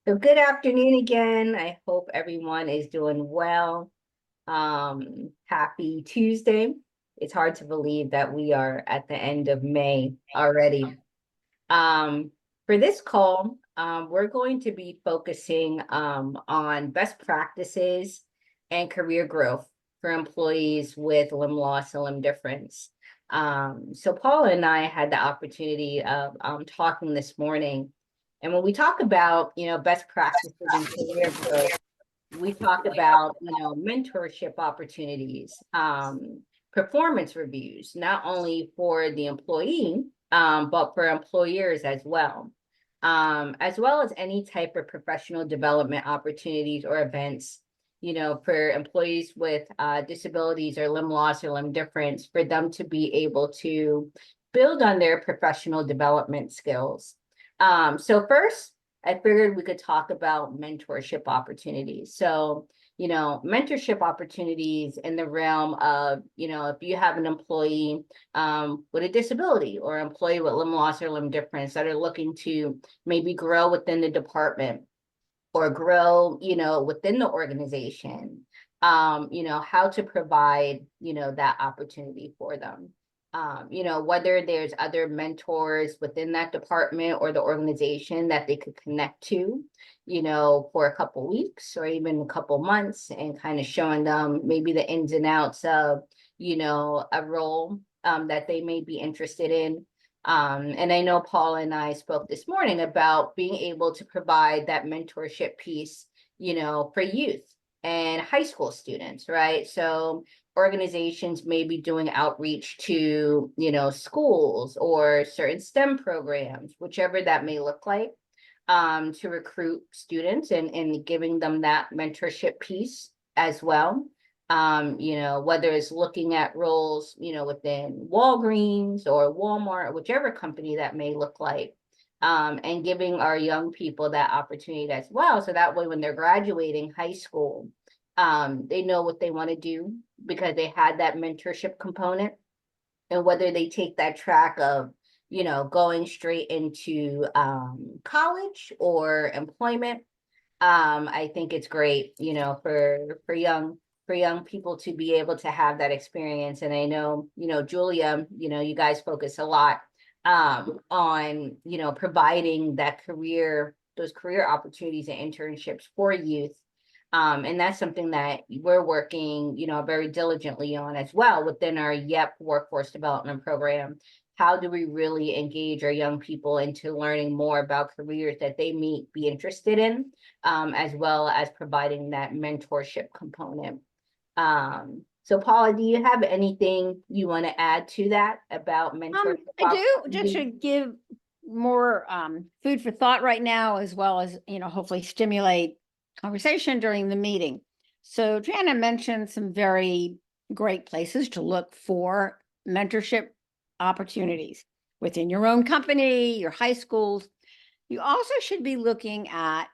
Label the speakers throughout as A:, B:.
A: So good afternoon again. I hope everyone is doing well. Happy Tuesday. It's hard to believe that we are at the end of May already. For this call, we're going to be focusing on best practices and career growth for employees with limb loss and limb difference. So Paula and I had the opportunity of talking this morning. And when we talk about, best practices and career growth, we talk about, mentorship opportunities, performance reviews, not only for the employee, but for employers as well as any type of professional development opportunities or events, for employees with disabilities or limb loss or limb difference, for them to be able to build on their professional development skills. So first, I figured we could talk about mentorship opportunities. So, mentorship opportunities in the realm of, if you have an employee with a disability or employee with limb loss or limb difference that are looking to maybe grow within the department or grow, within the organization, how to provide, that opportunity for them. Whether there's other mentors within that department or the organization that they could connect to, for a couple weeks or even a couple months, and kind of showing them maybe the ins and outs of, a role that they may be interested in. And I know Paul and I spoke this morning about being able to provide that mentorship piece, for youth and high school students, right? So organizations may be doing outreach to, schools or certain STEM programs, whichever that may look like, to recruit students and giving them that mentorship piece as well. Whether it's looking at roles, within Walgreens or Walmart, whichever company that may look like, and giving our young people that opportunity as well. So that way, when they're graduating high school, they know what they want to do because they had that mentorship component. And whether they take that track of, going straight into college or employment, I think it's great, for young people to be able to have that experience. And I know, Julia, you guys focus a lot on, providing those career opportunities and internships for youth. And that's something that we're working, very diligently on as well within our YEP workforce development program. How do we really engage our young people into learning more about careers that they may be interested in, as well as providing that mentorship component. So Paula, do you have anything you want to add to that about mentorship?
B: I do, just to give more food for thought right now, as well as, hopefully stimulate conversation during the meeting. So Jana mentioned some very great places to look for mentorship opportunities within your own company, your high schools. You also should be looking at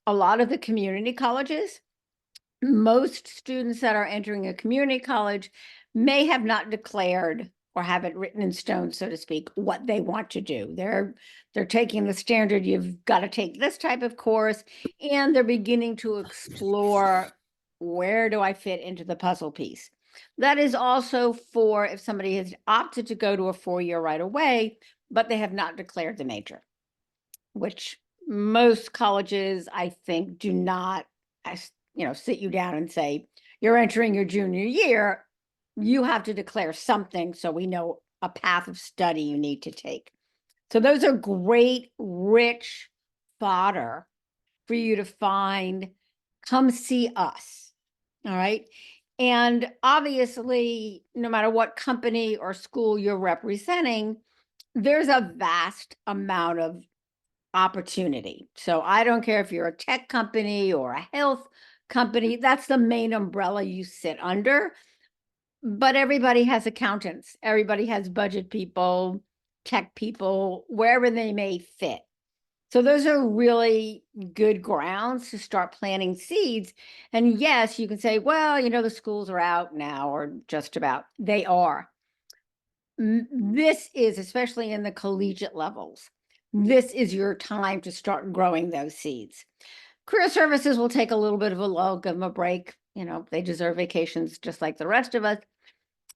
B: a lot of the community colleges. Most students that are entering a community college may have not declared or have it written in stone, so to speak, what they want to do. They're taking the standard, you've got to take this type of course, and they're beginning to explore, where do I fit into the puzzle piece? That is also for if somebody has opted to go to a 4-year right away, but they have not declared the major, which most colleges, I think, do not, sit you down and say, you're entering your junior year, you have to declare something so we know a path of study you need to take. So those are great, rich fodder for you to find, come see us. All right. And obviously, no matter what company or school you're representing, there's a vast amount of opportunity. So I don't care if you're a tech company or a health company, that's the main umbrella you sit under. But everybody has accountants, everybody has budget people, tech people, wherever they may fit. So those are really good grounds to start planting seeds. And yes, you can say, well, the schools are out now, or just about. They are. This is, especially in the collegiate levels, this is your time to start growing those seeds. Career services will take a little bit of a lull, give them a break. They deserve vacations just like the rest of us.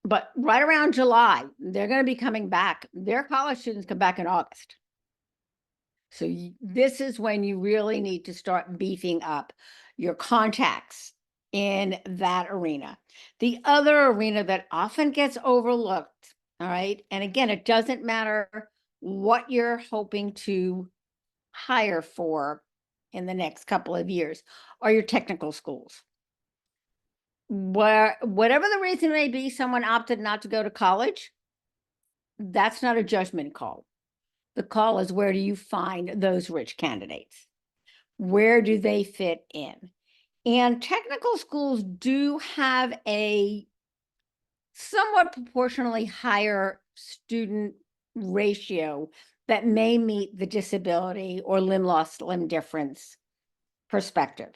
B: But right around July, they're going to be coming back. Their college students come back in August. So this is when you really need to start beefing up your contacts in that arena. The other arena that often gets overlooked, all right, and again, it doesn't matter what you're hoping to hire for in the next couple of years, are your technical schools. Whatever the reason may be, someone opted not to go to college, that's not a judgment call. The call is, where do you find those rich candidates? Where do they fit in? And technical schools do have a somewhat proportionally higher student ratio that may meet the disability or limb loss, limb difference perspective.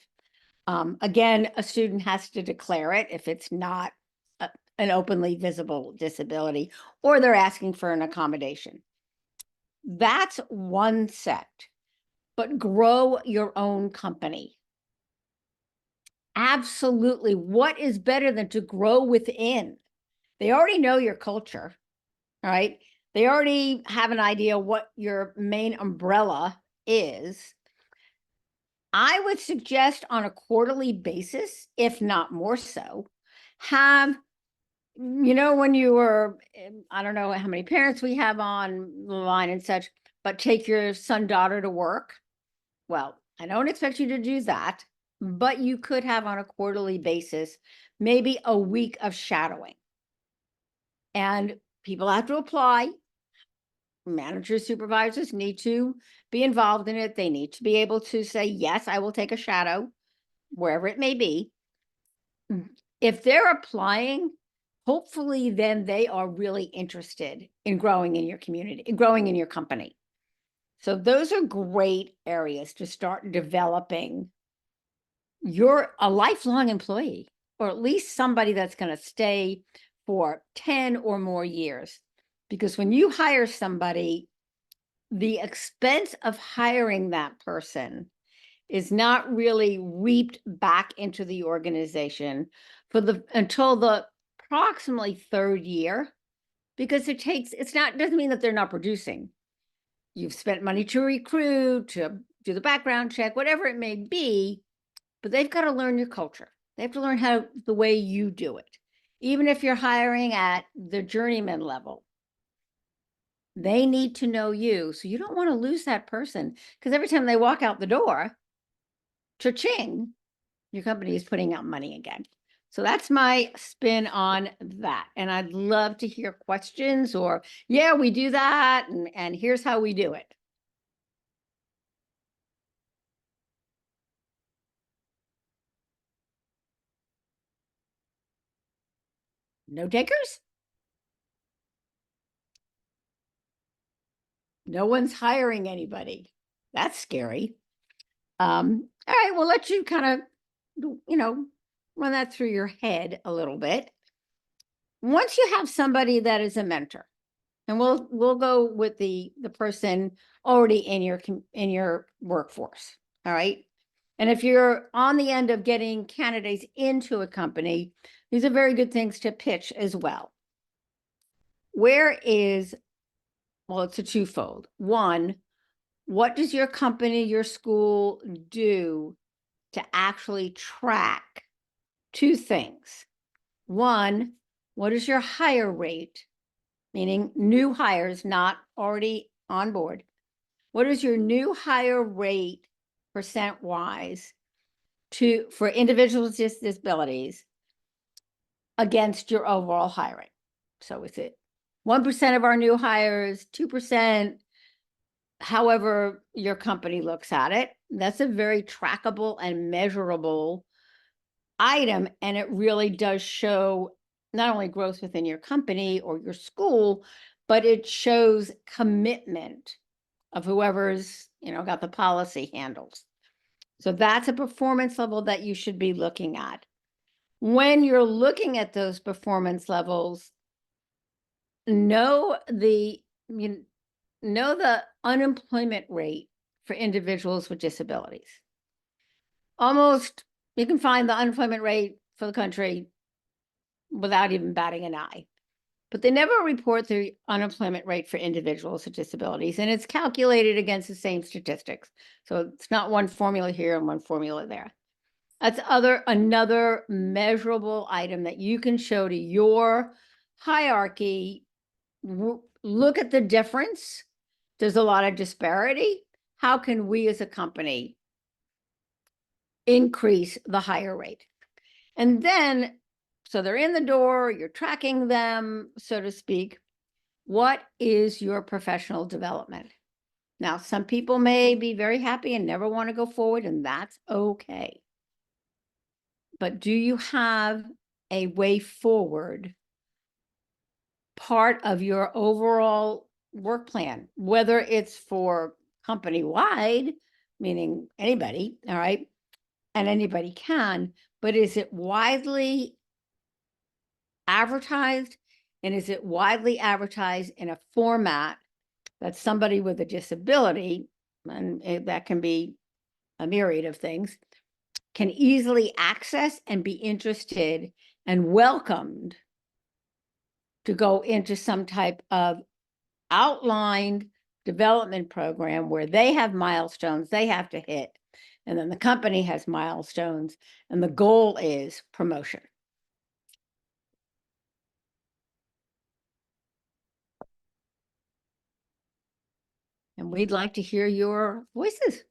B: Again, a student has to declare it if it's not an openly visible disability, or they're asking for an accommodation. That's one set, but grow your own company. Absolutely. What is better than to grow within? They already know your culture, right? They already have an idea what your main umbrella is. I would suggest on a quarterly basis, if not more so, have, when you were, I don't know how many parents we have on the line and such, but take your son, daughter to work. Well, I don't expect you to do that, but you could have on a quarterly basis, maybe a week of shadowing. And people have to apply. Managers, supervisors need to be involved in it. They need to be able to say, yes, I will take a shadow, wherever it may be. If they're applying, hopefully then they are really interested in growing in your community, growing in your company. So those are great areas to start developing. You're a lifelong employee, or at least somebody that's going to stay for 10 or more years. Because when you hire somebody, the expense of hiring that person is not really reaped back into the organization until the approximately third year, because doesn't mean that they're not producing. You've spent money to recruit, to do the background check, whatever it may be, but they've got to learn your culture. They have to learn the way you do it. Even if you're hiring at the journeyman level, they need to know you. So you don't want to lose that person, because every time they walk out the door, cha-ching, your company is putting out money again. So that's my spin on that. And I'd love to hear questions, or, yeah, we do that, and here's how we do it. No takers? No one's hiring anybody. That's scary. All right, we'll let you kind of, run that through your head a little bit. Once you have somebody that is a mentor, and we'll go with the person already in your workforce, all right? And if you're on the end of getting candidates into a company, these are very good things to pitch as well. Well, it's a twofold. One, what does your company, your school do to actually track two things? One, what is your hire rate? Meaning new hires, not already on board. What is your new hire rate percent-wise for individuals with disabilities against your overall hiring? So is it 1% of our new hires, 2%, however your company looks at it? That's a very trackable and measurable item, and it really does show not only growth within your company or your school, but it shows commitment of whoever's, got the policy handles. So that's a performance level that you should be looking at. When you're looking at those performance levels, know the unemployment rate for individuals with disabilities. Almost, you can find the unemployment rate for the country without even batting an eye. But they never report the unemployment rate for individuals with disabilities, and it's calculated against the same statistics. So it's not one formula here and one formula there. That's another measurable item that you can show to your hierarchy. Look at the difference. There's a lot of disparity. How can we as a company increase the hire rate? And then, so they're in the door, you're tracking them, so to speak. What is your professional development? Now, some people may be very happy and never want to go forward, and that's okay. But do you have a way forward, part of your overall work plan, whether it's for company-wide, meaning anybody, all right, and anybody can, but is it widely advertised? And is it widely advertised in a format that somebody with a disability, and that can be a myriad of things, can easily access and be interested and welcomed to go into some type of outlined development program where they have milestones they have to hit, and then the company has milestones, and the goal is promotion. And we'd like to hear your voices.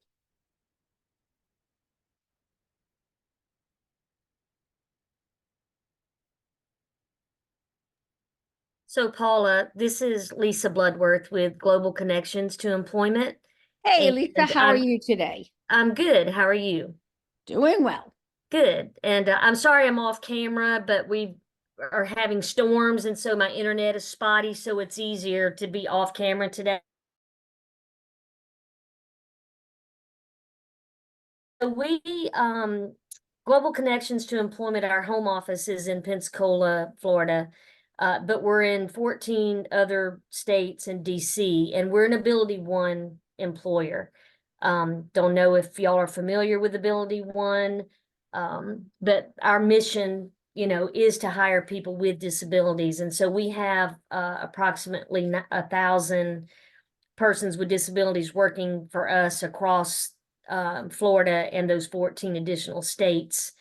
C: So Paula, this is Lisa Bloodworth with Global Connections to Employment.
B: Hey,
C: And
B: Lisa, how are you today?
C: I'm good. How are you?
B: Doing well.
C: Good. And I'm sorry I'm off camera, but we are having storms, and so my internet is spotty, so it's easier to be off camera today. So Global Connections to Employment, our home office is in Pensacola, Florida. But we're in 14 other states and DC, and we're an Ability One employer. Don't know if y'all are familiar with Ability One, but our mission, is to hire people with disabilities. And so we have approximately 1,000 persons with disabilities working for us across Florida and those 14 additional states.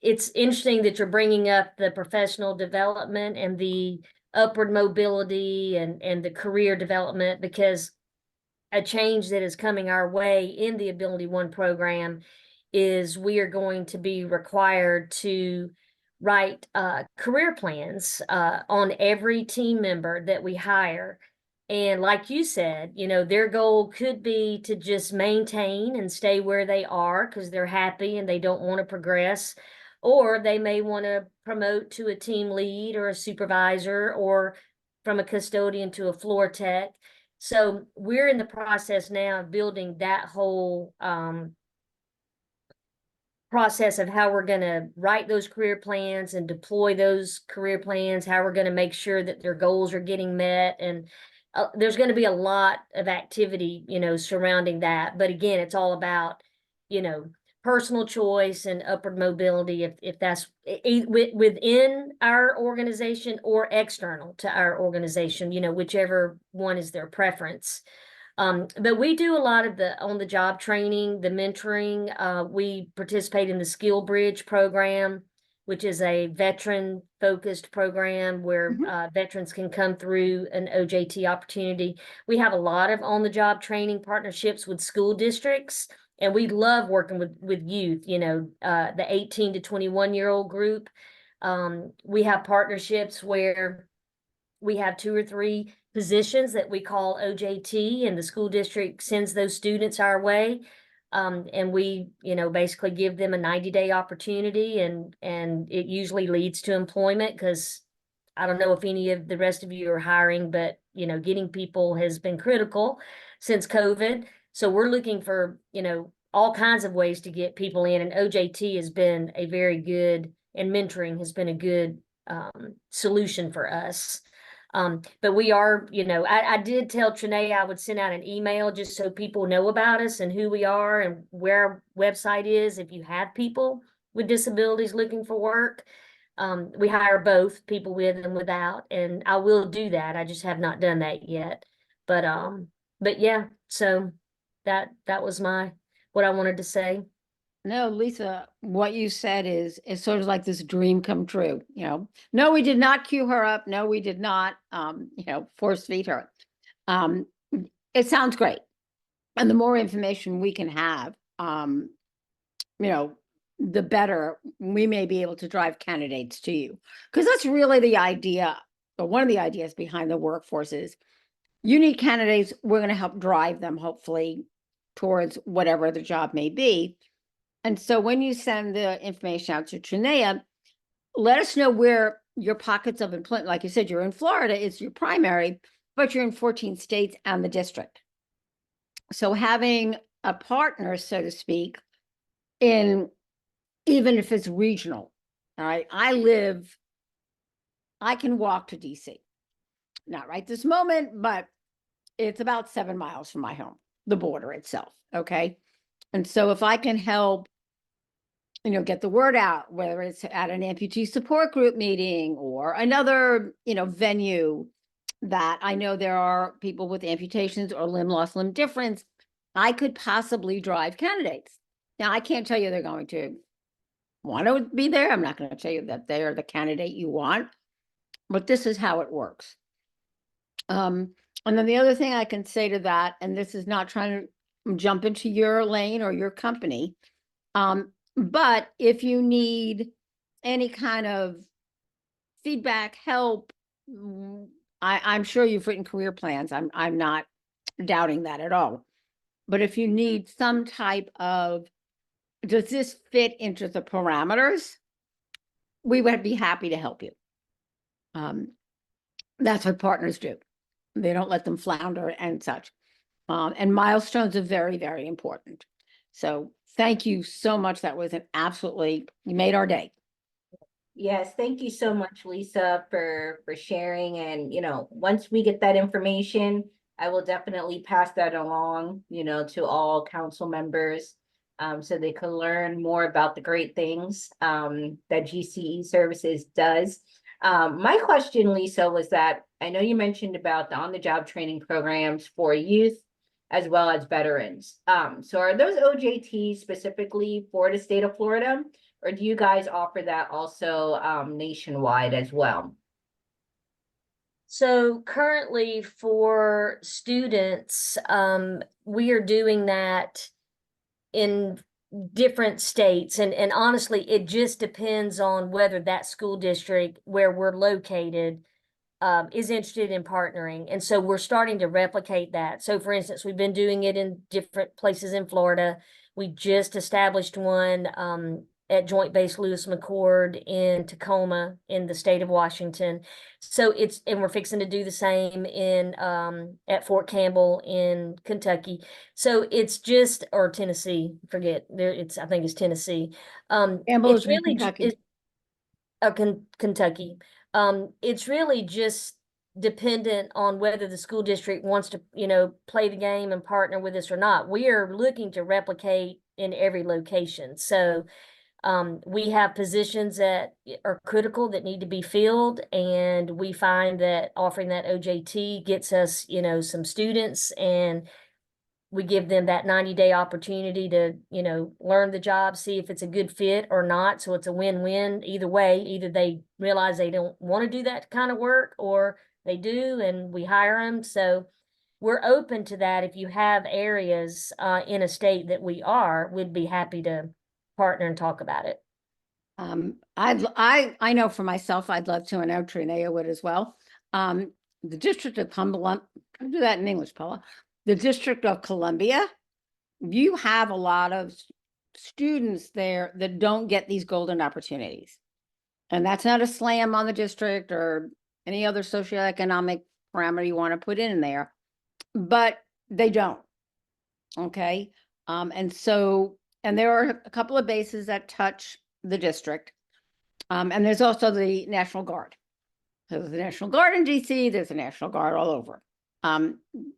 C: It's interesting that you're bringing up the professional development and the upward mobility and the career development, because a change that is coming our way in the Ability One program is we are going to be required to write career plans on every team member that we hire. And like you said, their goal could be to just maintain and stay where they are because they're happy and they don't want to progress. Or they may want to promote to a team lead or a supervisor, or from a custodian to a floor tech. So we're in the process now of building that whole process of how we're going to write those career plans and deploy those career plans, how we're going to make sure that their goals are getting met. And there's going to be a lot of activity, surrounding that. But again, it's all about, personal choice and upward mobility, if that's within our organization or external to our organization, whichever one is their preference. But we do a lot of the on-the-job training, the mentoring. We participate in the Skill Bridge program, which is a veteran-focused program where veterans can come through an OJT opportunity. We have a lot of on-the-job training partnerships with school districts, and we love working with youth, the 18 to 21-year-old group. We have partnerships where we have 2 or 3 positions that we call OJT, and the school district sends those students our way. And we, basically give them a 90-day opportunity, and it usually leads to employment, because I don't know if any of the rest of you are hiring, but, getting people has been critical since COVID. So we're looking for, all kinds of ways to get people in, and OJT has been a very good, and mentoring has been a good solution for us. But we are, I did tell Trinae I would send out an email just so people know about us and who we are and where our website is. If you have people with disabilities looking for work, we hire both people with and without, and I will do that. I just have not done that yet. But yeah, so that was what I wanted to say.
B: No, Lisa, what you said is sort of like this dream come true, you know. No, we did not queue her up. No, we did not, force feed her. Um, it sounds great. And the more information we can have, you know, the better we may be able to drive candidates to you. Because that's really the idea, or one of the ideas behind the workforce is you need candidates, we're going to help drive them, hopefully, towards whatever the job may be. And so when you send the information out to Trinea, let us know where your pockets of employment, like you said, you're in Florida, it's your primary, but you're in 14 states and the district. So having a partner, so to speak, in even if it's regional, all right, I can walk to DC, not right this moment, but it's about 7 miles from my home, the border itself, okay? And so if I can help, get the word out, whether it's at an amputee support group meeting or another, venue that I know there are people with amputations or limb loss, limb difference, I could possibly drive candidates. Now, I can't tell you they're going to want to be there. I'm not going to tell you that they are the candidate you want, but this is how it works. And then the other thing I can say to that, and this is not trying to jump into your lane or your company, but if you need any kind of feedback, help, I'm sure you've written career plans. I'm not doubting that at all. But if you need some type of, does this fit into the parameters? We would be happy to help you. That's what partners do. They don't let them flounder and such. And milestones are very, very important. So thank you so much. That was you made our day.
A: Yes, thank you so much, Lisa, for sharing. And once we get that information, I will definitely pass that along, to all council members, so they can learn more about the great things that GCE Services does. My question, Lisa, was that I know you mentioned about the on-the-job training programs for youth as well as veterans. So are those OJTs specifically for the state of Florida, or do you guys offer that also nationwide as well?
C: So currently for students, we are doing that in different states. And honestly, it just depends on whether that school district where we're located is interested in partnering. And so we're starting to replicate that. So for instance, we've been doing it in different places in Florida. We just established one at Joint Base Lewis McChord in Tacoma in the state of Washington. So and we're fixing to do the same in at Fort Campbell in Kentucky. So it's just, or Tennessee, forget there, I think it's Tennessee.
B: Campbell
C: It's
B: is in
C: really
B: Kentucky.
C: Kentucky. It's really just dependent on whether the school district wants to, play the game and partner with us or not. We are looking to replicate in every location. So we have positions that are critical that need to be filled, and we find that offering that OJT gets us, some students, and we give them that 90-day opportunity to, learn the job, see if it's a good fit or not. So it's a win-win either way. Either they realize they don't want to do that kind of work, or they do and we hire them. So we're open to that. If you have areas in a state that we'd be happy to partner and talk about it.
B: I know for myself, I'd love to, and I know Trinea would as well. The District of Cumberland, I'll do that in English, Paula. The District of Columbia, you have a lot of students there that don't get these golden opportunities. And that's not a slam on the district or any other socioeconomic parameter you want to put in there, but they don't. Okay. And there are a couple of bases that touch the district. And there's also the National Guard. So there's the National Guard in DC, there's the National Guard all over.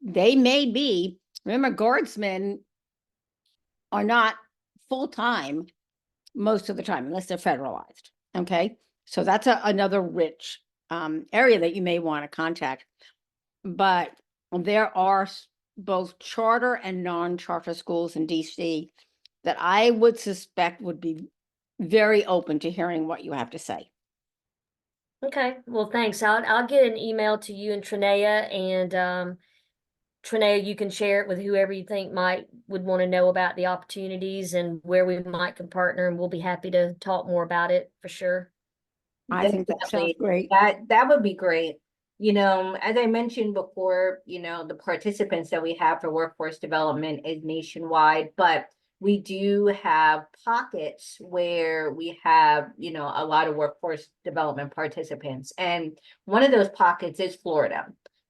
B: They may be, remember, guardsmen are not full-time most of the time unless they're federalized. Okay, so that's another rich area that you may want to contact. But there are both charter and non-charter schools in DC that I would suspect would be very open to hearing what you have to say.
C: Okay, well, thanks. I'll get an email to you and Trinea, and Trinea, you can share it with whoever you think would want to know about the opportunities and where we might can partner, and we'll be happy to talk more about it for sure.
B: I think that sounds
A: Definitely.
B: great.
A: That would be great. You know, as I mentioned before, you know, the participants that we have for workforce development is nationwide, but we do have pockets where we have, you know, a lot of workforce development participants. And one of those pockets is Florida.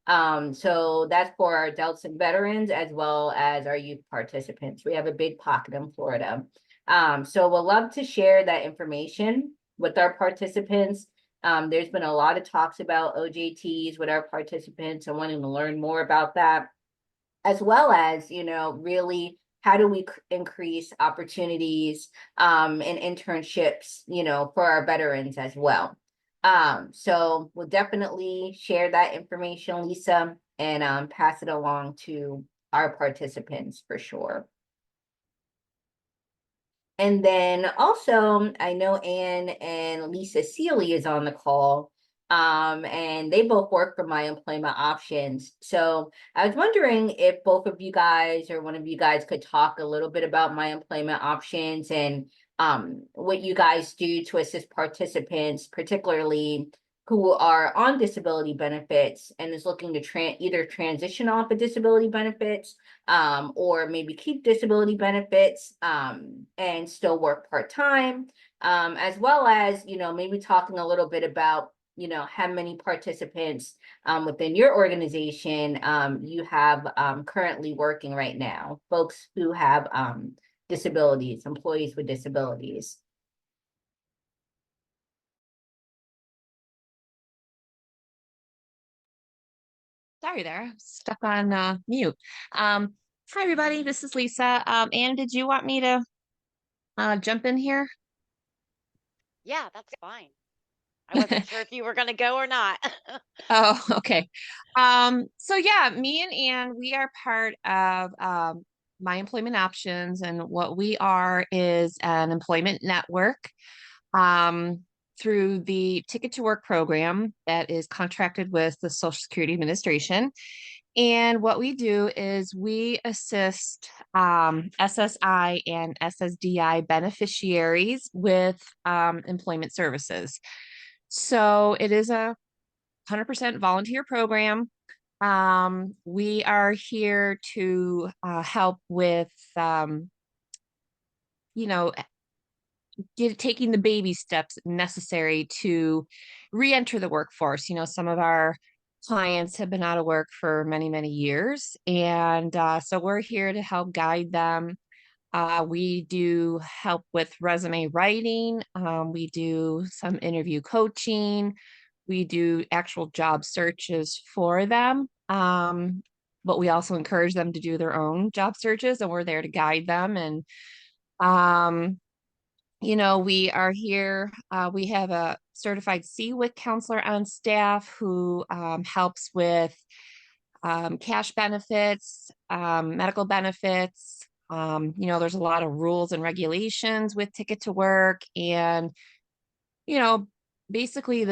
A: So that's for our adults and veterans as well as our youth participants. We have a big pocket in Florida. So we'll love to share that information with our participants. There's been a lot of talks about OJTs with our participants and wanting to learn more about that, as well as, you know, really how do we increase opportunities and internships, you know, for our veterans as well. So we'll definitely share that information, Lisa, and pass it along to our participants for sure. And then also, I know Anne and Lisa Seeley is on the call, and they both work for My Employment Options. So I was wondering if both of you guys or one of you guys could talk a little bit about My Employment Options and what you guys do to assist participants, particularly who are on disability benefits and is looking to either transition off of disability benefits or maybe keep disability benefits and still work part-time, as well as, you know, maybe talking a little bit about, you know, how many participants within your organization you have currently working right now, folks who have disabilities, employees with disabilities.
D: Sorry there, stuck on mute. Hi everybody, this is Lisa. Anne, did you want me to jump in here?
E: Yeah, that's fine. I wasn't sure if you were gonna go or not.
D: Oh, okay. So yeah, me and Anne, we are part of My Employment Options, and what we are is an employment network through the Ticket to Work program that is contracted with the Social Security Administration. And what we do is we assist SSI and SSDI beneficiaries with employment services. So it is a 100% volunteer program. We are here to help with, you know, taking the baby steps necessary to re-enter the workforce. You know, some of our clients have been out of work for many, many years. And so we're here to help guide them. We do help with resume writing. We do some interview coaching. We do actual job searches for them. But we also encourage them to do their own job searches, and we're there to guide them. And you know, we are here. We have a certified CWIC counselor on staff who helps with cash benefits, medical benefits. You know, there's a lot of rules and regulations with Ticket to Work. And, you know, basically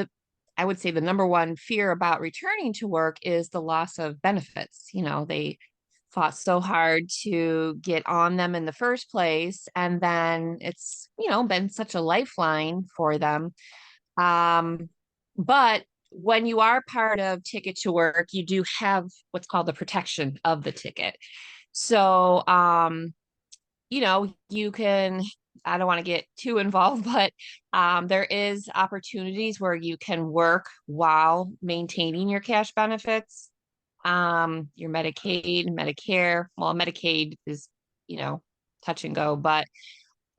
D: I would say the number one fear about returning to work is the loss of benefits. You know, they fought so hard to get on them in the first place, and then it's, you know, been such a lifeline for them. But when you are part of Ticket to Work, you do have what's called the protection of the ticket. So you know, you can, I don't want to get too involved, but there is opportunities where you can work while maintaining your cash benefits. Your Medicaid, Medicare. Well, Medicaid is, you know, touch and go, but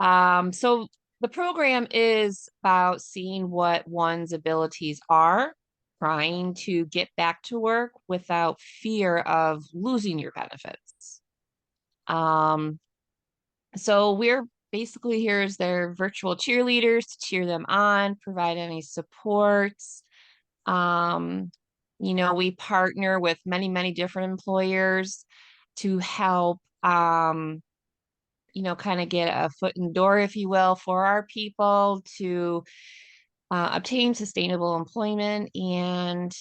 D: so the program is about seeing what one's abilities are trying to get back to work without fear of losing your benefits. So we're basically here as their virtual cheerleaders to cheer them on, provide any supports. Um, we partner with many, many different employers to help, kind of get a foot in the door, if you will, for our people to obtain sustainable employment and,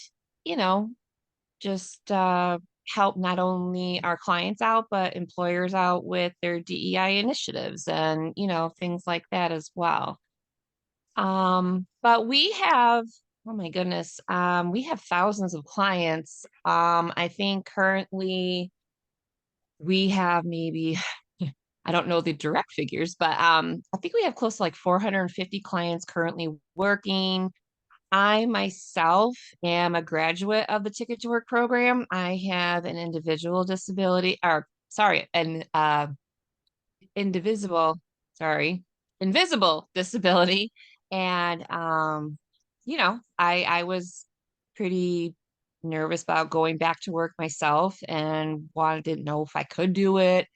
D: you know, just help not only our clients out, but employers out with their DEI initiatives and, things like that as well. But we have, oh my goodness, we have thousands of clients. I think currently we have maybe, I don't know the direct figures, but I think we have close to like 450 clients currently working. I myself am a graduate of the Ticket to Work program. I have an individual disability, or sorry, an invisible disability. And I was pretty nervous about going back to work myself and didn't know if I could do it,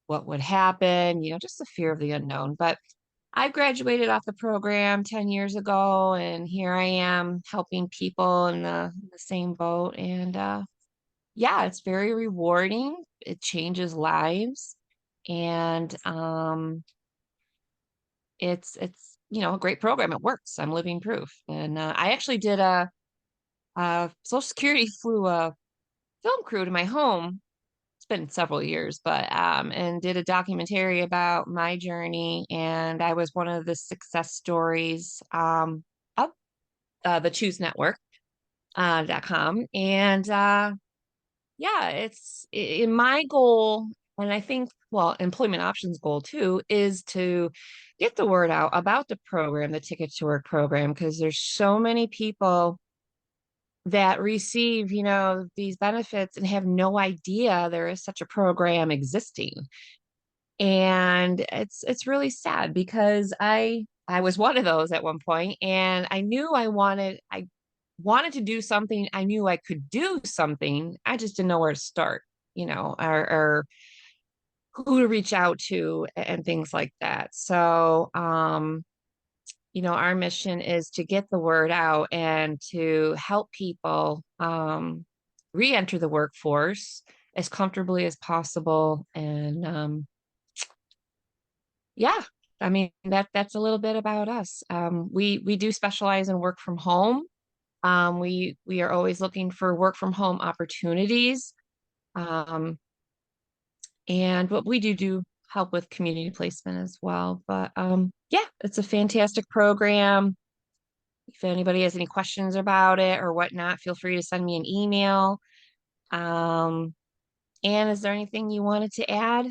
D: what would happen, just the fear of the unknown. But I graduated off the program 10 years ago, and here I am helping people in the same boat. And yeah, it's very rewarding. It changes lives. And it's a great program. It works. I'm living proof. And I actually did Social Security flew a film crew to my home. It's been several years, but and did a documentary about my journey, and I was one of the success stories of the Choose Network .com. And yeah, it's in my goal, and I think, well, Employment Options goal too, is to get the word out about the program, the Ticket to Work program, because there's so many people that receive, these benefits and have no idea there is such a program existing. And it's really sad because I was one of those at one point, and I knew I wanted to do something. I knew I could do something. I just didn't know where to start, or who to reach out to and things like that. So our mission is to get the word out and to help people re-enter the workforce as comfortably as possible. And yeah, I mean, that's a little bit about us. We do specialize in work from home. We are always looking for work from home opportunities. And what we do help with community placement as well. But yeah, it's a fantastic program. If anybody has any questions about it or whatnot, feel free to send me an email. Anne, is there anything you wanted to add?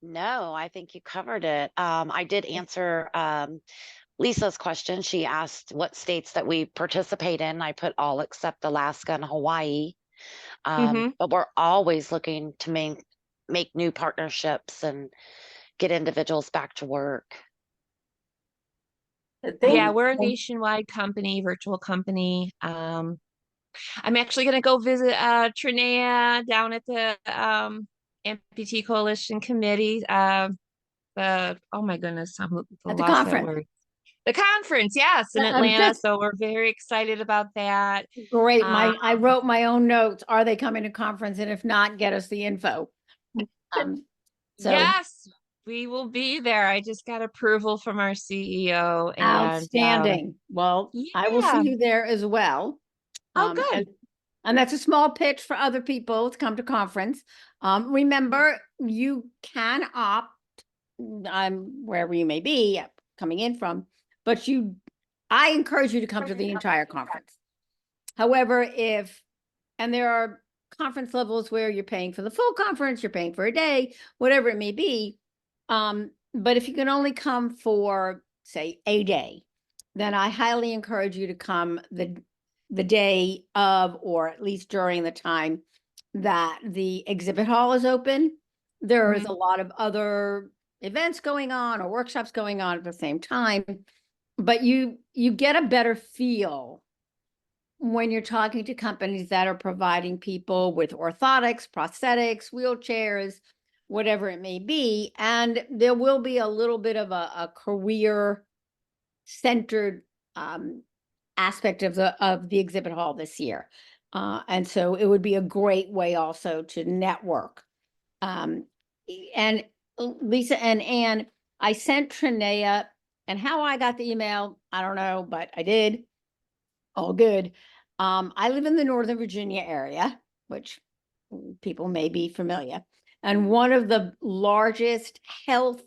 E: No, I think you covered it. I did answer Lisa's question. She asked what states that we participate in. I put all except Alaska and Hawaii. But we're always looking to make new partnerships and get individuals back to work.
D: Yeah, we're a nationwide company, virtual company. I'm actually going to go visit Trinea down at the Amputee Coalition Committee. Oh my goodness, I'm
B: At the
D: lost that
B: conference.
D: word. The conference, yes, in Atlanta. So we're very excited about that.
B: Great. I wrote my own notes. Are they coming to conference? And if not, get us the info. So
D: yes, we will be there. I just got approval from our CEO. And
B: outstanding. Well, I will see you there as well.
D: Oh, good.
B: And that's a small pitch for other people to come to conference. Remember, you can opt, wherever you may be coming in from, but I encourage you to come to the entire conference. However, and there are conference levels where you're paying for the full conference, you're paying for a day, whatever it may be. But if you can only come for, say, a day, then I highly encourage you to come the day of, or at least during the time that the exhibit hall is open. There is a lot of other events going on or workshops going on at the same time. but you get a better feel when you're talking to companies that are providing people with orthotics, prosthetics, wheelchairs, whatever it may be. And there will be a little bit of a career centered aspect of the exhibit hall this year. And so it would be a great way also to network. And Lisa and Ann, I sent Trinea, and how I got the email, I don't know, but I did. All good. I live in the Northern Virginia area, which people may be familiar. And one of the largest health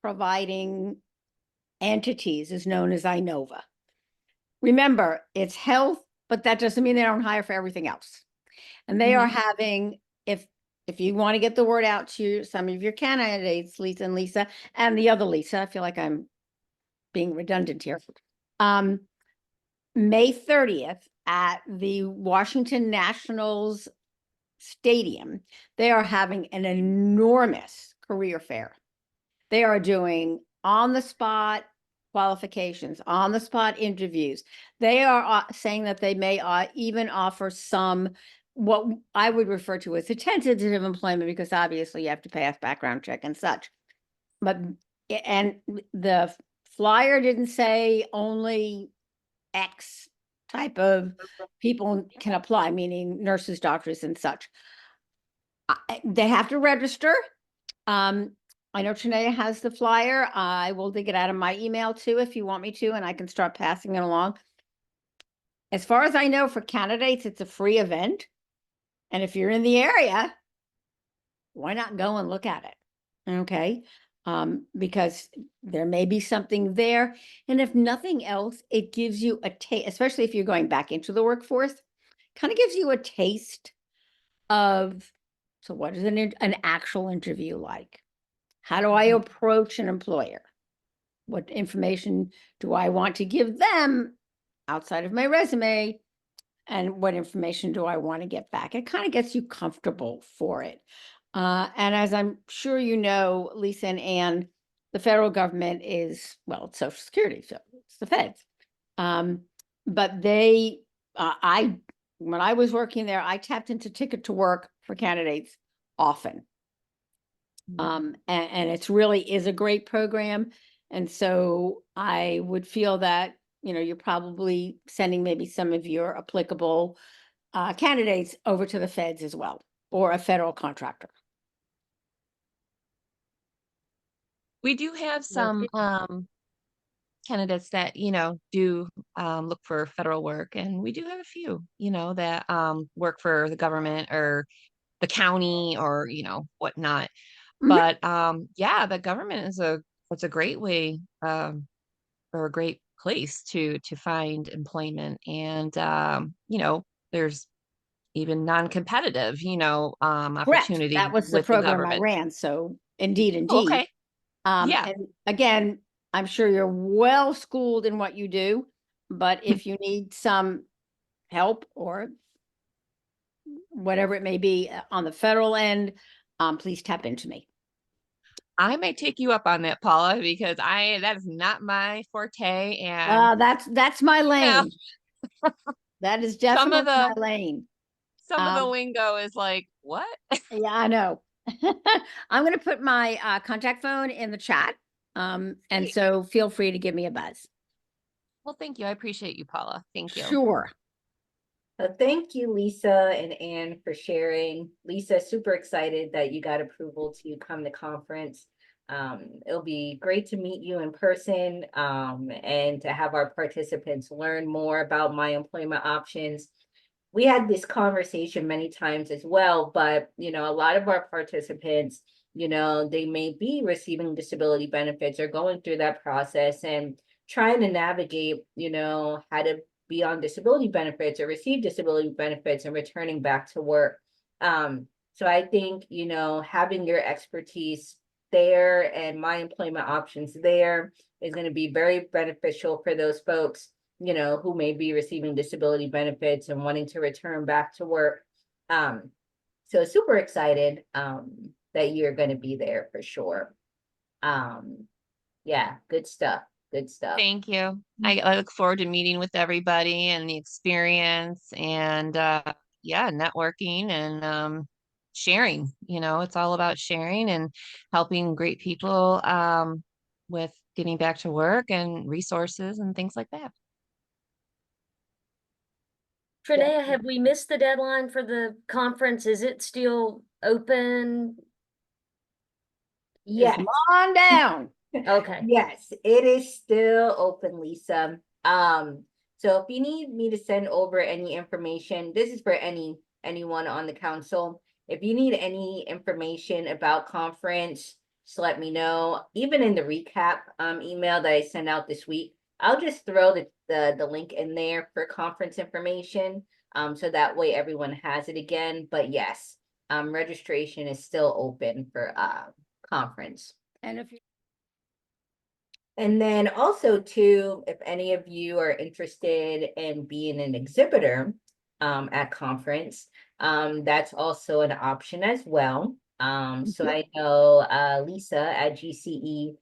B: providing entities is known as Inova. Remember, it's health, but that doesn't mean they don't hire for everything else. And they are having, if you want to get the word out to some of your candidates, Lisa and Lisa, and the other Lisa, I feel like I'm being redundant here. May 30th at the Washington Nationals Stadium, they are having an enormous career fair. They are doing on-the-spot qualifications, on-the-spot interviews. They are saying that they may even offer some, what I would refer to as a tentative employment, because obviously you have to pass background check and such. But, and the flyer didn't say only X type of people can apply, meaning nurses, doctors, and such. They have to register. I know Trinea has the flyer. I will dig it out of my email too, if you want me to, and I can start passing it along. As far as I know, for candidates, it's a free event. And if you're in the area, why not go and look at it? Okay. Because there may be something there. And if nothing else, it gives you a taste, especially if you're going back into the workforce, kind of gives you a taste of, so what is an actual interview like? How do I approach an employer? What information do I want to give them outside of my resume? And what information do I want to get back? It kind of gets you comfortable for it. And as I'm sure you know, Lisa and Ann, the federal government is, well, it's Social Security, so it's the feds. But they, when I was working there, I tapped into Ticket to Work for candidates often. And it really is a great program. And so I would feel that, you're probably sending maybe some of your applicable candidates over to the feds as well, or a federal contractor.
D: We do have some candidates that, do look for federal work, and we do have a few, that work for the government or the county or, whatnot. But yeah, the government is it's a great way or a great place to find employment. And there's even non-competitive, opportunity
B: That was the
D: with the
B: program I
D: government.
B: ran. So indeed.
D: Okay. Yeah.
B: And again, I'm sure you're well schooled in what you do, but if you need some help or whatever it may be on the federal end, please tap into me.
D: I may take you up on that, Paula, because that is not my forte. And
B: that's my lane. That is definitely my lane.
D: Some of the lingo is like, what?
B: Yeah, I know. I'm going to put my contact phone in the chat. And so feel free to give me a buzz.
D: Well, thank you. I appreciate you, Paula. Thank you.
B: Sure.
A: Thank you, Lisa and Ann, for sharing. Lisa, super excited that you got approval to come to conference. It'll be great to meet you in person and to have our participants learn more about My Employment Options. We had this conversation many times as well, but a lot of our participants, they may be receiving disability benefits or going through that process and trying to navigate, how to be on disability benefits or receive disability benefits and returning back to work. So I think, having your expertise there and My Employment Options there is going to be very beneficial for those folks, who may be receiving disability benefits and wanting to return back to work. So super excited that you're going to be there for sure. Yeah, good stuff. Good stuff.
D: Thank you. I look forward to meeting with everybody and the experience and yeah, networking and sharing. You know, it's all about sharing and helping great people with getting back to work and resources and things like that.
C: Trinea, have we missed the deadline for the conference? Is it still open?
A: Yes.
B: Come on down.
C: Okay.
A: Yes, it is still open, Lisa. So if you need me to send over any information, this is for anyone on the council. If you need any information about conference, just let me know. Even in the recap email that I sent out this week, I'll just throw the link in there for conference information. So that way everyone has it again. But yes, registration is still open for conference.
B: And if you
A: And then also too, if any of you are interested in being an exhibitor at conference, that's also an option as well. So I know Lisa at GCE,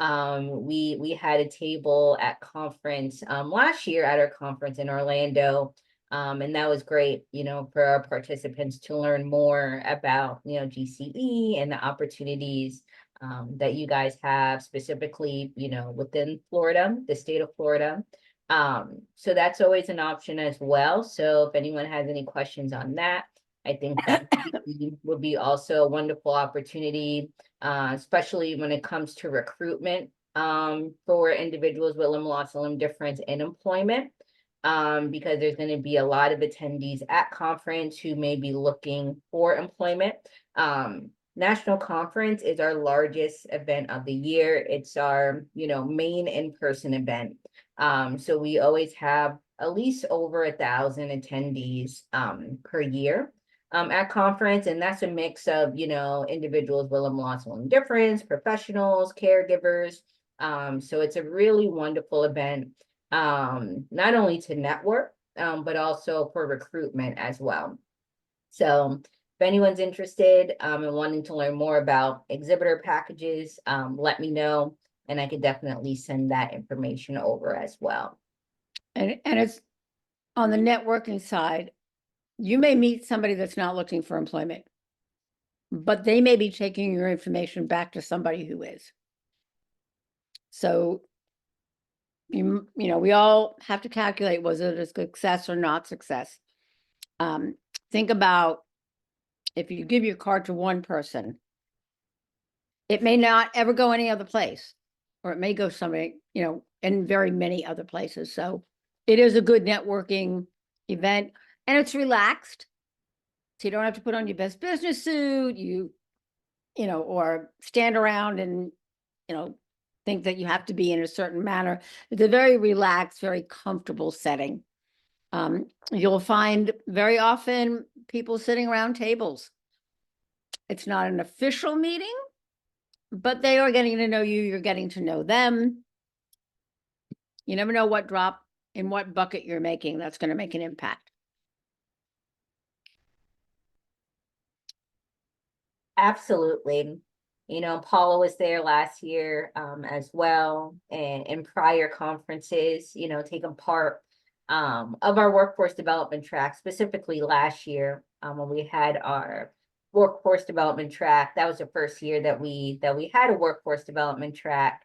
A: we had a table at conference last year at our conference in Orlando. And that was great, you know, for our participants to learn more about, you know, GCE and the opportunities that you guys have specifically, you know, within Florida, the state of Florida. So that's always an option as well. So if anyone has any questions on that, I think that would be also a wonderful opportunity, especially when it comes to recruitment for individuals with limb loss and limb difference in employment. Because there's going to be a lot of attendees at conference who may be looking for employment. National Conference is our largest event of the year. It's our, you know, main in-person event. So we always have at least over 1,000 attendees per year at conference, and that's a mix of, you know, individuals with limb loss and limb difference, professionals, caregivers. So it's a really wonderful event, not only to network, but also for recruitment as well. So if anyone's interested and wanting to learn more about exhibitor packages, let me know, and I could definitely send that information over as well.
B: and it's on the networking side, you may meet somebody that's not looking for employment, but they may be taking your information back to somebody who is. So you know, we all have to calculate, was it a success or not success? Think about if you give your card to one person, it may not ever go any other place, or it may go somewhere, you know, in very many other places. So it is a good networking event, and it's relaxed. So you don't have to put on your best business suit, you know, or stand around and, you know, think that you have to be in a certain manner. It's a very relaxed, very comfortable setting. You'll find very often people sitting around tables. It's not an official meeting, but they are getting to know you. You're getting to know them. You never know what drop in what bucket you're making that's going to make an impact.
A: Absolutely. You know, Paula was there last year as well, and in prior conferences, you know, taking part of our workforce development track, specifically last year when we had our workforce development track. That was the first year that we had a workforce development track.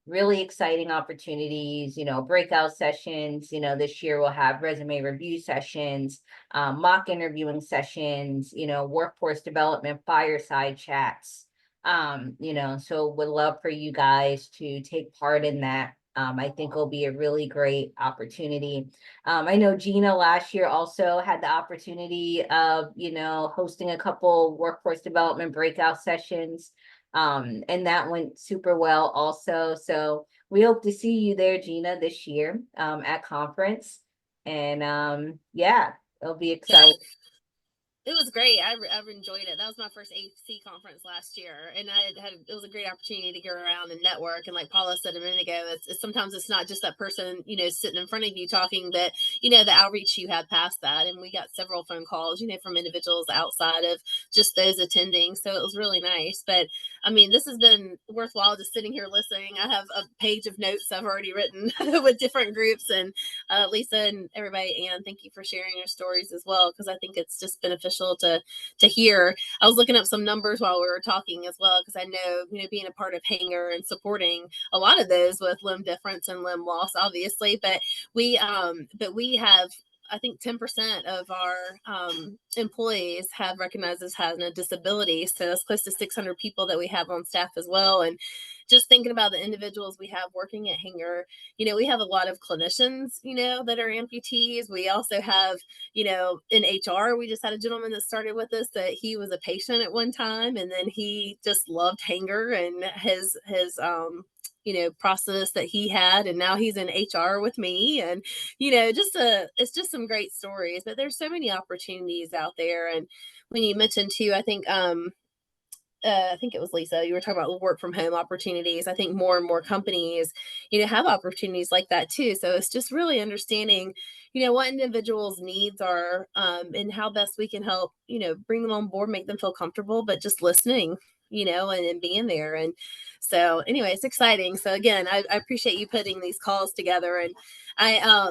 A: Really exciting opportunities, you know, breakout sessions. You know, this year we'll have resume review sessions, mock interviewing sessions, you know, workforce development fireside chats. You know, so would love for you guys to take part in that. I think it'll be a really great opportunity. I know Gina last year also had the opportunity of, you know, hosting a couple workforce development breakout sessions. And that went super well also. So we hope to see you there, Gina, this year at conference. And yeah, it'll be exciting.
F: It was great. I've enjoyed it. That was my first AC conference last year, and it was a great opportunity to go around and network. And like Paula said a minute ago, it's sometimes it's not just that person, you know, sitting in front of you talking, but you know, the outreach you had past that. And we got several phone calls, you know, from individuals outside of just those attending. So it was really nice. But I mean, this has been worthwhile just sitting here listening. I have a page of notes I've already written with different groups, and Lisa and everybody, and thank you for sharing your stories as well, because I think it's just beneficial to hear. I was looking up some numbers while we were talking as well, because I know, being a part of Hanger and supporting a lot of those with limb difference and limb loss, obviously, but we have, I think 10% of our employees have recognized as having a disability. So that's close to 600 people that we have on staff as well. And just thinking about the individuals we have working at Hanger, we have a lot of clinicians, that are amputees. We also have, in HR, we just had a gentleman that started with us that he was a patient at one time, and then he just loved Hanger and his process that he had, and now he's in HR with me, and it's just some great stories. But there's so many opportunities out there. And when you mentioned too, I think it was Lisa, you were talking about work from home opportunities. I think more and more companies, have opportunities like that too. So it's just really understanding, what individuals' needs are, and how best we can help, bring them on board, make them feel comfortable, but just listening, and being there. And so anyway, it's exciting. So again, I appreciate you putting these calls together. And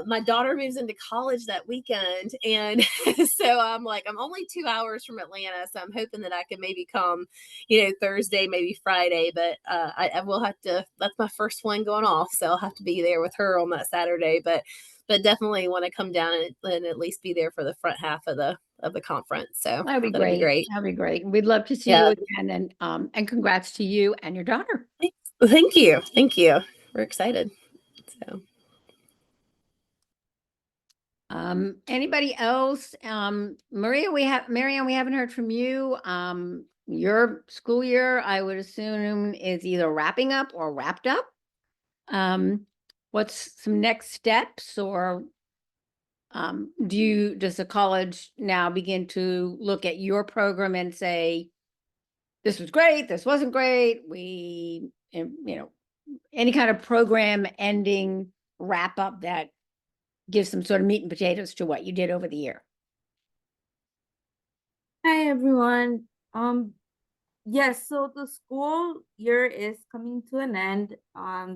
F: my daughter moves into college that weekend. And so I'm only 2 hours from Atlanta. So I'm hoping that I can maybe come, Thursday, maybe Friday, but I will have to, that's my first one going off. So I'll have to be there with her on that Saturday, but definitely want to come down and at least be there for the front half of the conference. So
B: That'd be
F: that'll be
B: great.
F: great.
B: That'd be great. We'd love to see you again, and congrats to you and your daughter.
F: Thank you. Thank you. We're excited. So.
B: Anybody else? Marianne, we haven't heard from you. Your school year, I would assume, is either wrapping up or wrapped up. What's some next steps, or does the college now begin to look at your program and say, this was great, this wasn't great, any kind of program ending wrap up that gives some sort of meat and potatoes to what you did over the year?
G: Hi everyone. Yes, so the school year is coming to an end.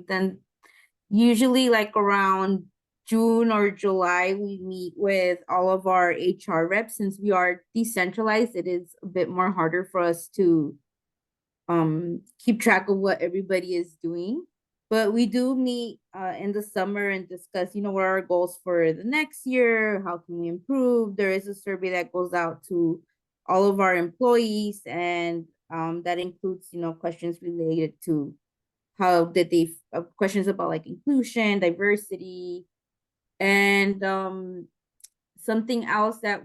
G: Then usually like around June or July, we meet with all of our HR reps. Since we are decentralized, it is a bit more harder for us to keep track of what everybody is doing. But we do meet in the summer and discuss, what are our goals for the next year? How can we improve? There is a survey that goes out to all of our employees, and that includes, questions related to how did they, questions about like inclusion, diversity, and something else that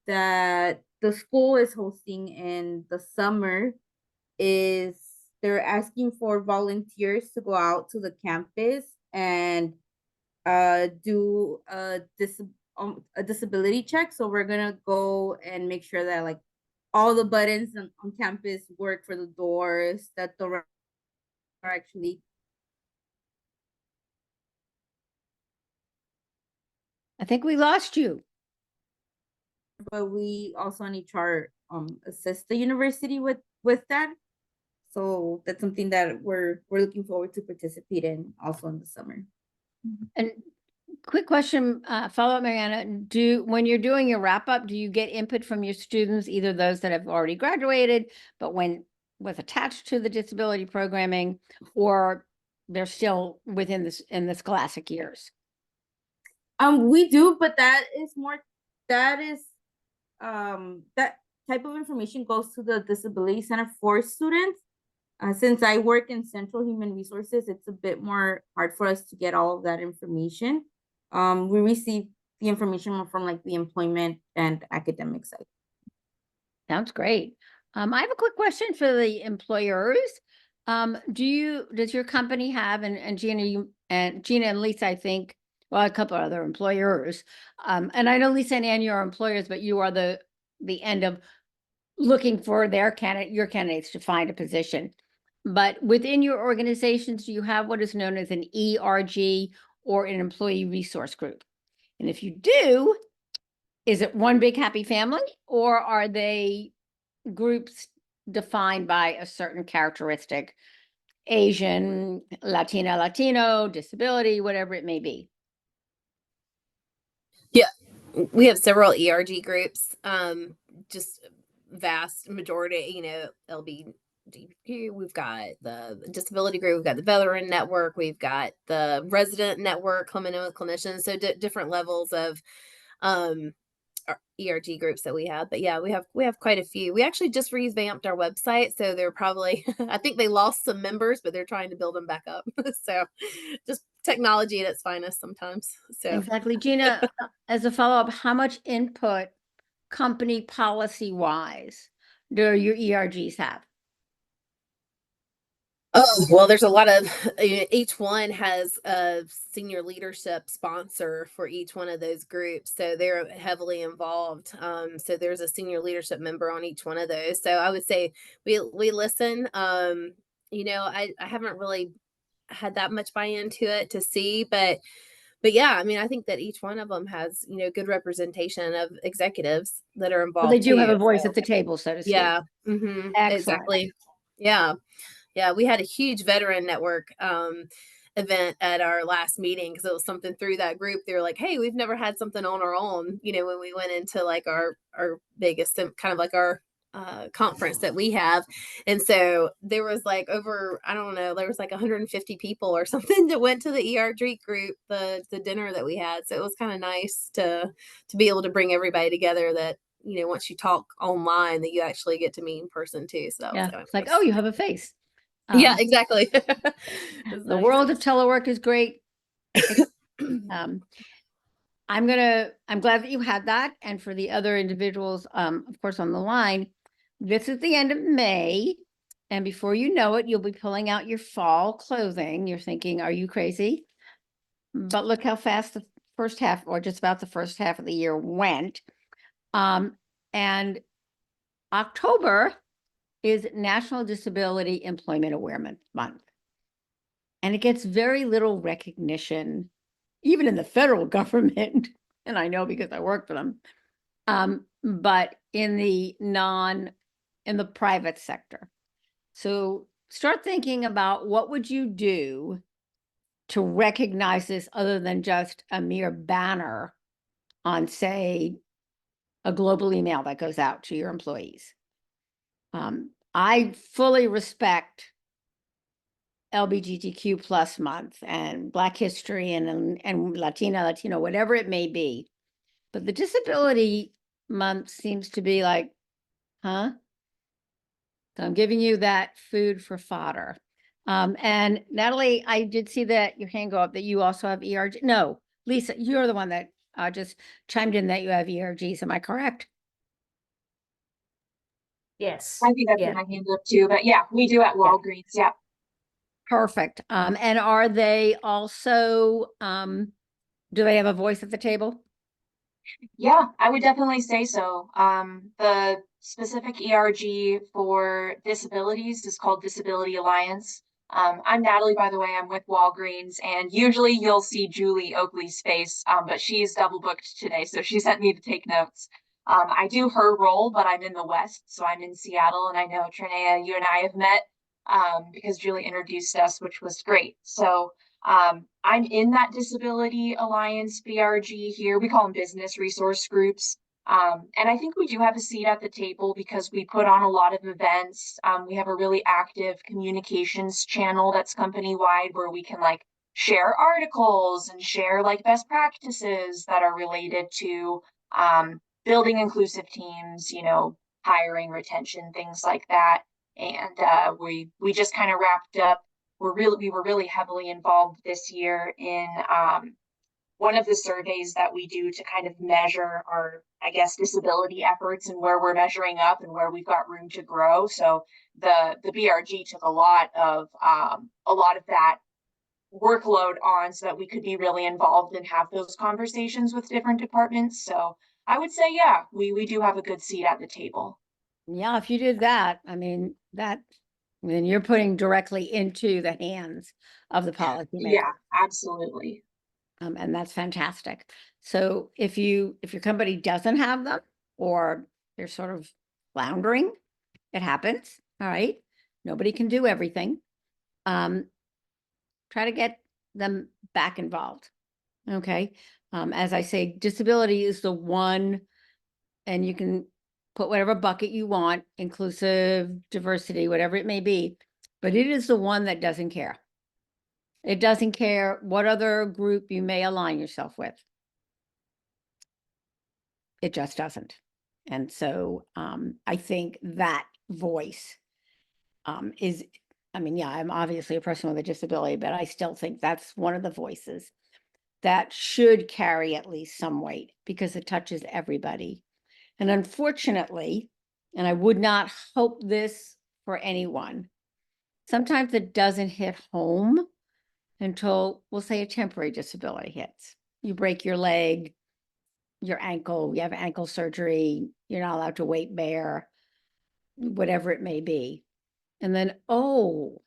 G: the school is hosting in the summer is they're asking for volunteers to go out to the campus and do a disability check. So we're gonna go and make sure that like all the buttons on campus work for the doors, that the are actually.
B: I think we lost you.
G: But we also on HR assist the university with that. So that's something that we're looking forward to participate in also in the summer.
B: And quick question, follow up, Mariana. When you're doing your wrap up, do you get input from your students, either those that have already graduated, but was attached to the disability programming, or they're still within the scholastic years?
G: We do, but that type of information goes to the Disability Center for students. Since I work in Central Human Resources, it's a bit more hard for us to get all of that information. We receive the information from like the employment and academic side.
B: Sounds great. I have a quick question for the employers. Does your company have, and Gina and Lisa, I think, well, a couple of other employers, and I know Lisa and Ann, you're employers, but you are the end of looking for your candidates to find a position. But within your organizations, do you have what is known as an ERG or an employee resource group? And if you do, is it one big happy family, or are they groups defined by a certain characteristic, Asian, Latina, Latino, disability, whatever it may be.
F: We have several ERG groups, just vast majority, LBGQ, we've got the disability group, we've got the veteran network, we've got the resident network, clinicians, so different levels of ERG groups that we have. But yeah, we have quite a few. We actually just revamped our website, so they're probably I think they lost some members, but they're trying to build them back up. So just technology at its finest sometimes. So
B: Exactly. Gina, as a follow-up, how much input company policy wise do your ERGs have?
F: oh, well, there's a lot of each one has a senior leadership sponsor for each one of those groups. So they're heavily involved. So there's a senior leadership member on each one of those. So I would say we listen. I haven't really had that much buy into it to see, but yeah, I mean, I think that each one of them has, good representation of executives that are
B: Well,
F: involved
B: they do have a
F: too.
B: voice
F: So,
B: at the table, so to speak.
F: yeah,
B: Excellent.
F: exactly. Yeah. Yeah, we had a huge veteran network event at our last meeting because it was something through that group. They were like, "Hey, we've never had something on our own." When we went into like our biggest kind of like our conference that we have, and so there was like over I don't know, there was like 150 people or something that went to the ERG group, the dinner that we had. So it was kind of nice to be able to bring everybody together that once you talk online that you actually get to meet in person too. So that was
B: Yeah,
F: kind of
B: it's like,
F: nice.
B: oh, you have a face.
F: Yeah, exactly.
B: The
F: Nice.
B: world of telework is great. Um, I'm glad that you had that. And for the other individuals, of course, on the line, this is the end of May. And before you know it, you'll be pulling out your fall clothing. You're thinking, are you crazy? But look how fast the first half, or just about the first half of the year went. And October is National Disability Employment Awareness Month. And it gets very little recognition, even in the federal government. And I know because I work for them. But in the private sector. So start thinking about what would you do to recognize this other than just a mere banner on, say, a global email that goes out to your employees. I fully respect LGBTQ plus month and Black History and Latino, whatever it may be. But the disability month seems to be like, huh? So I'm giving you that food for fodder. And Natalie, I did see that your hand go up that you also have ERG. No, Lisa, you're the one that just chimed in that you have ERGs. Am I correct?
C: Yes.
H: I think I
C: Yeah.
H: put my hand up too, but yeah, we do at Walgreens. Yeah.
B: Perfect. And are they also, do they have a voice at the table?
H: Yeah, I would definitely say so. The specific ERG for disabilities is called Disability Alliance. I'm Natalie, by the way. I'm with Walgreens, and usually you'll see Julie Oakley's face, but she's double booked today, so she sent me to take notes. I do her role, but I'm in the West, so I'm in Seattle, and I know Trinea, you and I have met because Julie introduced us, which was great. So I'm in that Disability Alliance BRG here. We call them business resource groups. And I think we do have a seat at the table because we put on a lot of events. We have a really active communications channel that's company-wide where we can like share articles and share like best practices that are related to building inclusive teams, hiring, retention, things like that. And we just kind of wrapped up. We were really heavily involved this year in one of the surveys that we do to kind of measure our, I guess, disability efforts and where we're measuring up and where we've got room to grow. So the BRG took a lot of that workload on so that we could be really involved and have those conversations with different departments. So I would say, yeah, we do have a good seat at the table.
B: Yeah, if you did that, I mean, then you're putting directly into the hands of the policymaker.
H: Yeah, absolutely.
B: And that's fantastic. So if your company doesn't have them or they're sort of floundering, It happens, all right? Nobody can do everything. Try to get them back involved, okay? As I say, disability is the one, and you can put whatever bucket you want, inclusive, diversity, whatever it may be, but it is the one that doesn't care. It doesn't care what other group you may align yourself with. It just doesn't. And so I think that voice is, I mean, yeah, I'm obviously a person with a disability, but I still think that's one of the voices that should carry at least some weight because it touches everybody. And unfortunately, and I would not hope this for anyone, sometimes it doesn't hit home until, we'll say, a temporary disability hits. You break your leg, your ankle, you have ankle surgery, you're not allowed to weight bear, whatever it may be. And then, oh,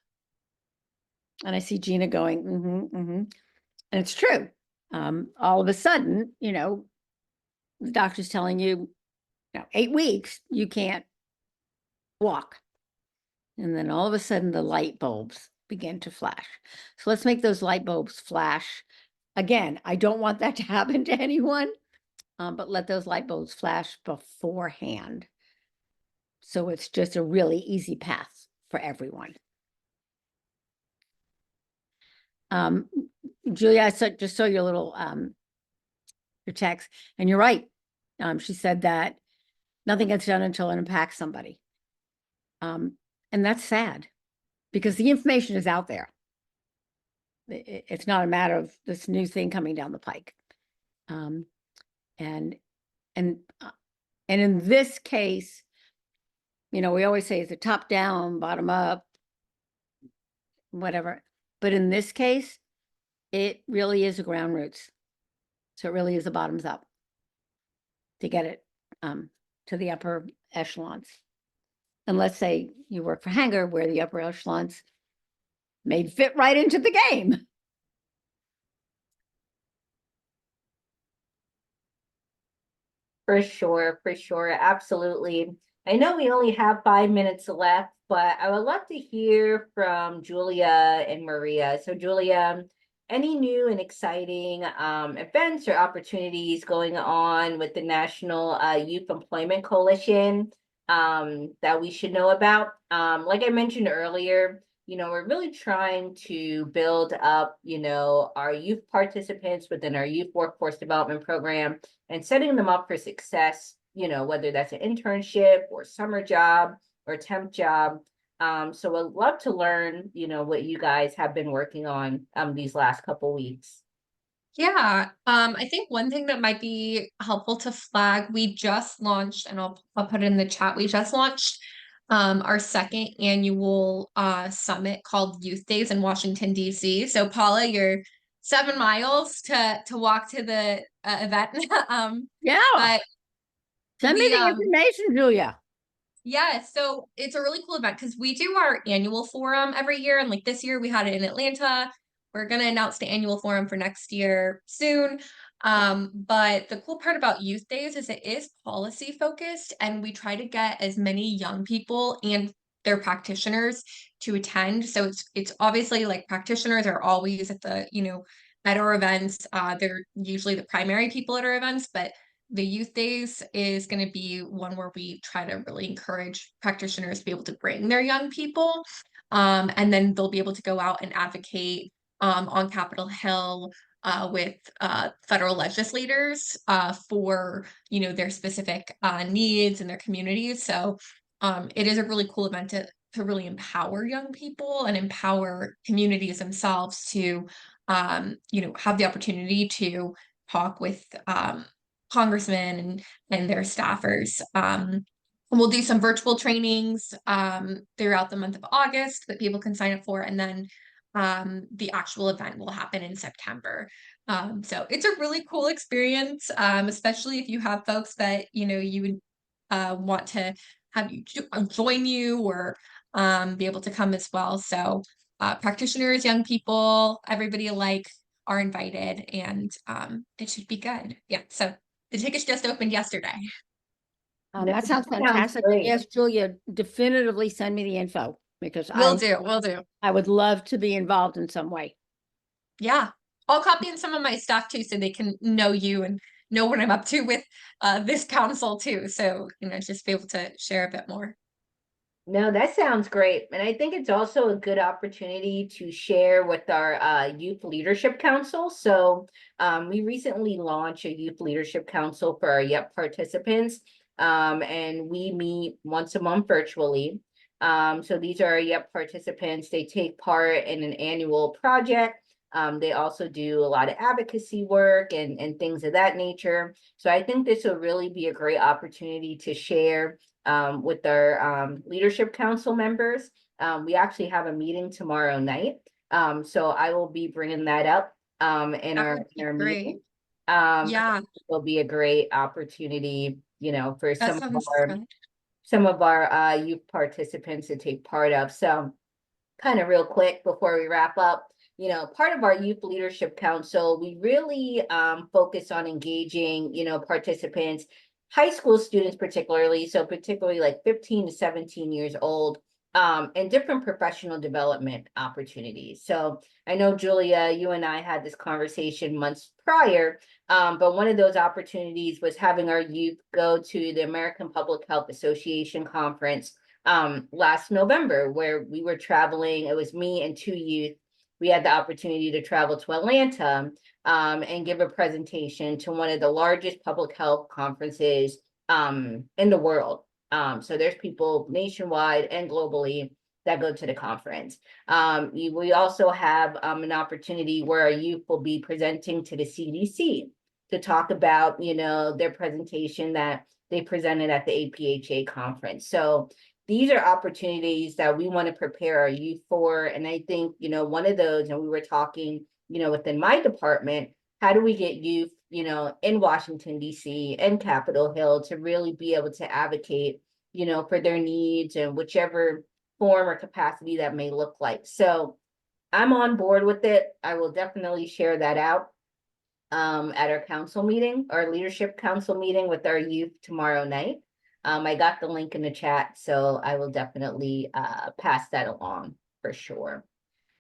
B: and I see Gina going, and it's true. All of a sudden, the doctor's telling you, 8 weeks, you can't walk. And then all of a sudden the light bulbs begin to flash. So let's make those light bulbs flash. Again, I don't want that to happen to anyone, but let those light bulbs flash beforehand. So it's just a really easy path for everyone. Julia, I just saw your little, your text, and you're right. She said that nothing gets done until it impacts somebody. And that's sad because the information is out there. It's not a matter of this new thing coming down the pike. And in this case, we always say it's a top down, bottom up, whatever. But in this case, it really is a ground roots. So it really is a bottoms up to get it to the upper echelons. And let's say you work for Hanger, where the upper echelons may fit right into the game.
A: For sure, absolutely. I know we only have 5 minutes left, but I would love to hear from Julia and Maria. So Julia, any new and exciting events or opportunities going on with the National Youth Employment Coalition that we should know about? Like I mentioned earlier, we're really trying to build up, our youth participants within our youth workforce development program and setting them up for success, whether that's an internship or summer job or temp job. So I'd love to learn, what you guys have been working on these last couple weeks.
I: Yeah, I think one thing that might be helpful to flag, we just launched, and I'll put it in the chat, we just launched our second annual summit called Youth Days in Washington, D.C. So Paula, you're 7 miles to walk to the event.
B: Yeah.
I: But
B: send me the information, Julia.
I: Yeah, so it's a really cool event because we do our annual forum every year, and like this year we had it in Atlanta. We're gonna announce the annual forum for next year soon. But the cool part about Youth Days is it is policy focused, and we try to get as many young people and their practitioners to attend. So it's obviously like practitioners are always at the, at our events. They're usually the primary people at our events, but the Youth Days is going to be one where we try to really encourage practitioners to be able to bring their young people. And then they'll be able to go out and advocate on Capitol Hill with federal legislators for, their specific needs in their communities. So it is a really cool event to really empower young people and empower communities themselves to, have the opportunity to talk with congressmen and their staffers. And we'll do some virtual trainings throughout the month of August that people can sign up for. And then the actual event will happen in September. So it's a really cool experience, especially if you have folks that, you would want to have you join you or be able to come as well. So practitioners, young people, everybody alike are invited, and it should be good. Yeah, so the tickets just opened yesterday.
B: That sounds
A: Sounds
B: fantastic.
A: great.
B: Yes, Julia, definitively send me the info because
I: Will do, will do.
B: I would love to be involved in some way.
I: Yeah. I'll copy in some of my staff too, so they can know you and know what I'm up to with this council too. So, just be able to share a bit more.
A: No, that sounds great. And I think it's also a good opportunity to share with our Youth Leadership Council. So we recently launched a Youth Leadership Council for our YEP participants. And we meet once a month virtually. So these are our YEP participants. They take part in an annual project. They also do a lot of advocacy work and things of that nature. So I think this will really be a great opportunity to share with our leadership council members. We actually have a meeting tomorrow night. So I will be bringing that up in
I: That
A: our
I: would be
A: meeting.
I: great.
A: Yeah,
I: Yeah,
A: will be a great opportunity, for
I: that sounds fun.
A: some of our youth participants to take part of. So kind of real quick before we wrap up, part of our Youth Leadership Council, we really focus on engaging, participants, high school students particularly, so particularly like 15 to 17 years old, and different professional development opportunities. So I know, Julia, you and I had this conversation months prior, but one of those opportunities was having our youth go to the American Public Health Association conference last November, where we were traveling. It was me and two youth. We had the opportunity to travel to Atlanta and give a presentation to one of the largest public health conferences in the world. So there's people nationwide and globally that go to the conference. We also have an opportunity where our youth will be presenting to the CDC to talk about, their presentation that they presented at the APHA conference. So these are opportunities that we want to prepare our youth for. And I think, one of those, and we were talking, within my department, how do we get youth, in Washington, D.C. and Capitol Hill to really be able to advocate, for their needs and whichever form or capacity that may look like. So I'm on board with it. I will definitely share that out at our council meeting, our leadership council meeting with our youth tomorrow night. I got the link in the chat, so I will definitely pass that along for sure.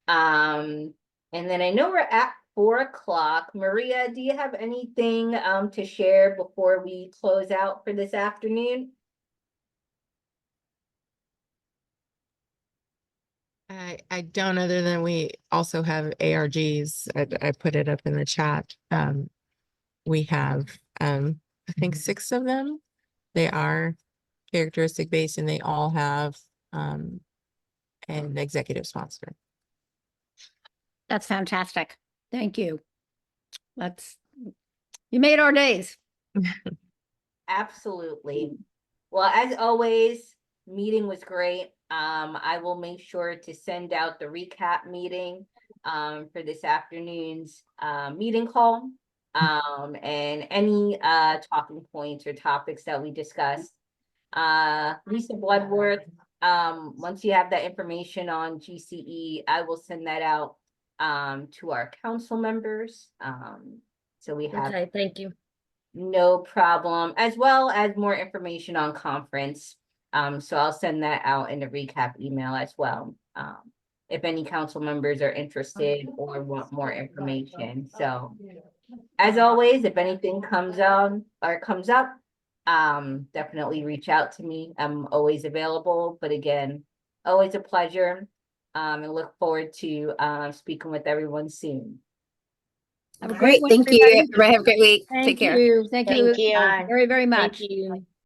A: And then I know we're at 4 o'clock. Maria, do you have anything to share before we close out for this afternoon?
J: I don't, other than we also have ARGs. I put it up in the chat. We have, I think 6 of them. They are characteristic based and they all have an executive sponsor.
B: That's fantastic. Thank you. You made our days.
A: Absolutely. Well, as always, meeting was great. I will make sure to send out the recap meeting for this afternoon's meeting call and any talking points or topics that we discussed. Lisa Bloodworth, once you have that information on GCE, I will send that out to our council members. So we have
C: Okay, thank you.
A: no problem, as well as more information on conference. So I'll send that out in the recap email as well. If any council members are interested or want more information. So as always, if anything comes on or comes up, definitely reach out to me. I'm always available, but again, always a pleasure. And look forward to speaking with everyone soon.
B: Have a great
K: Great.
B: one,
K: Thank you.
B: everybody.
K: Everybody have a great week. Take
B: Thank
K: care.
B: you. Thank you
E: Thank you.
B: very, very much.
C: Thank you.